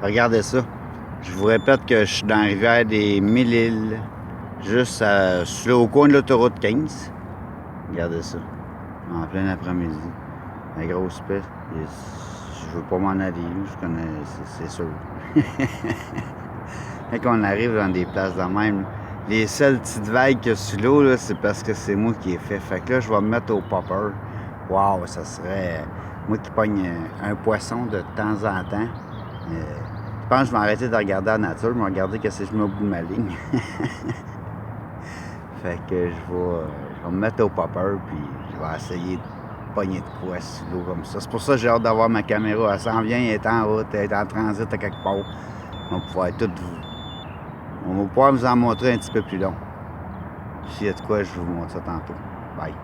Regardez ça. Je vous répète que je suis dans la rivière des 1000 îles, juste au coin de l'autoroute 15. Regardez ça. En plein après-midi. La grosse pêche. Je veux pas m'en aller, je connais, c'est sûr. Quand on arrive dans des places de même, les seules petites vagues qu'il y a sur l'eau, c'est parce que c'est moi qui ai fait. Fait que là, je vais me mettre au popper. Waouh, ça serait moi qui pogne un poisson de temps en temps. Je pense que je vais arrêter de regarder la nature, je vais regarder qu'est-ce que je mets au bout de ma ligne. Fait que je vais me mettre au popper, puis je vais essayer de pogner de quoi sur l'eau comme ça. C'est pour ça que j'ai hâte d'avoir ma caméra. Elle s'en vient, elle est en route, elle est en transit à quelque part. On va pouvoir vous en montrer un petit peu plus long. S'il y a de quoi, je vous montre ça tantôt. Bye.